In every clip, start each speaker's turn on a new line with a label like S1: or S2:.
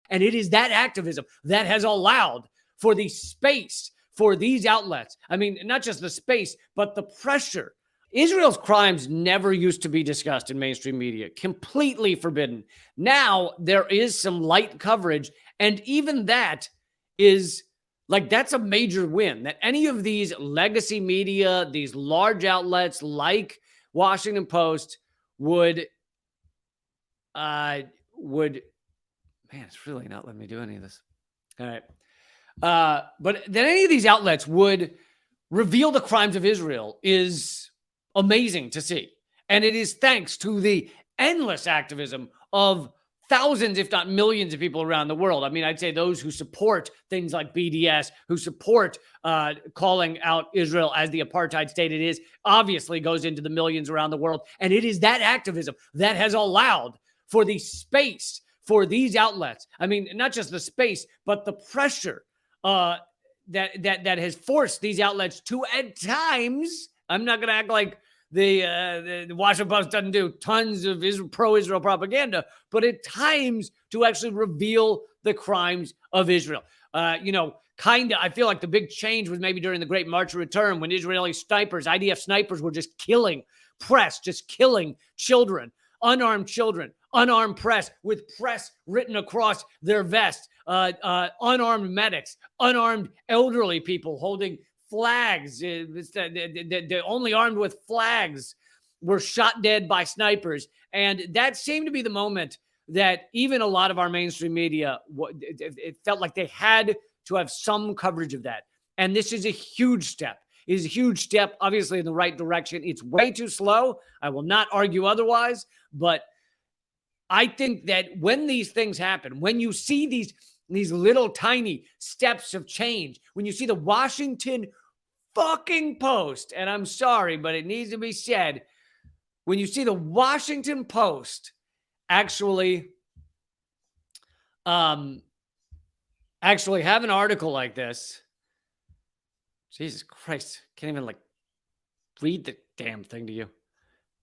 S1: And it is that activism that has allowed for the space for these outlets. I mean, not just the space, but the pressure. Israel's crimes never used to be discussed in mainstream media, completely forbidden. Now there is some light coverage, and even that is like, that's a major win, that any of these legacy media, these large outlets like Washington Post would, man, it's really not letting me do any of this. All right. But that any of these outlets would reveal the crimes of Israel is amazing to see. And it is thanks to the endless activism of thousands, if not millions of people around the world. I mean, I'd say those who support things like BDS, who support calling out Israel as the apartheid state it is, obviously goes into the millions around the world. And it is that activism that has allowed for the space for these outlets. I mean, not just the space, but the pressure that has forced these outlets to, at times, I'm not going to act like the Washington Post doesn't do tons of pro-Israel propaganda, but at times to actually reveal the crimes of Israel. I feel like the big change was maybe during the Great March of Return, when Israeli snipers, IDF snipers, were just killing press, just killing children, unarmed press with press written across their vests, unarmed medics, unarmed elderly people holding flags. They're only armed with flags were shot dead by snipers. And that seemed to be the moment that even a lot of our mainstream media, it felt like they had to have some coverage of that. And this is a huge step. It is a huge step, obviously, in the right direction. It's way too slow. I will not argue otherwise. But I think that when these things happen, when you see these little tiny steps of change, when you see the Washington fucking Post, and I'm sorry, but it needs to be said, when you see the Washington Post actually have an article like this, Jesus Christ, can't even read the damn thing to you.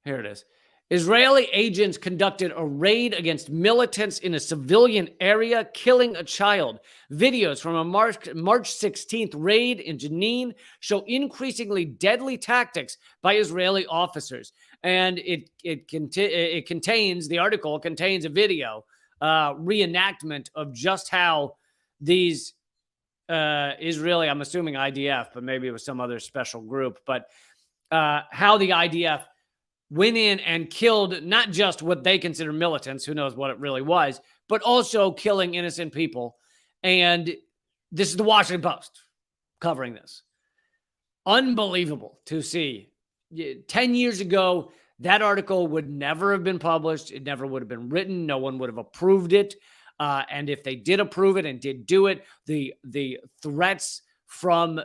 S1: Here it is. Israeli agents conducted a raid against militants in a civilian area, killing a child. Videos from a March 16th raid in Jenin show increasingly deadly tactics by Israeli officers. And the article contains a video reenactment of just how these Israeli, I'm assuming IDF, but maybe it was some other special group, but how the IDF went in and killed not just what they consider militants, who knows what it really was, but also killing innocent people. And this is the Washington Post covering this. Unbelievable to see. 10 years ago, that article would never have been published. It never would have been written. No one would have approved it. And if they did approve it and did do it, the threats from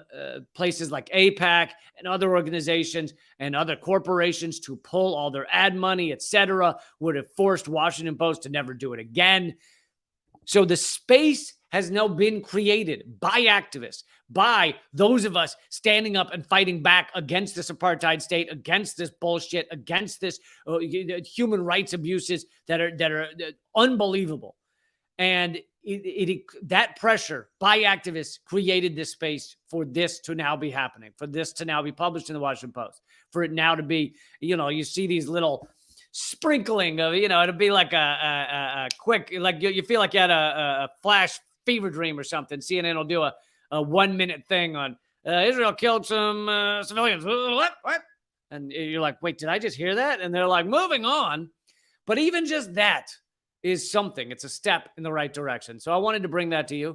S1: places like AIPAC and other organizations and other corporations to pull all their ad money, etc., would have forced Washington Post to never do it again. So the space has now been created by activists, by those of us standing up and fighting back against this apartheid state, against this bullshit, against this human rights abuses that are unbelievable. And that pressure by activists created this space for this to now be happening, for this to now be published in the Washington Post, for it now to be, you see these little sprinkling of, it'll be like a quick, like you feel like you had a flash fever dream or something. CNN will do a 1 minute thing on Israel killed some civilians. What? And you're like, wait, did I just hear that? And they're like, moving on. But even just that is something. It's a step in the right direction. So I wanted to bring that to you.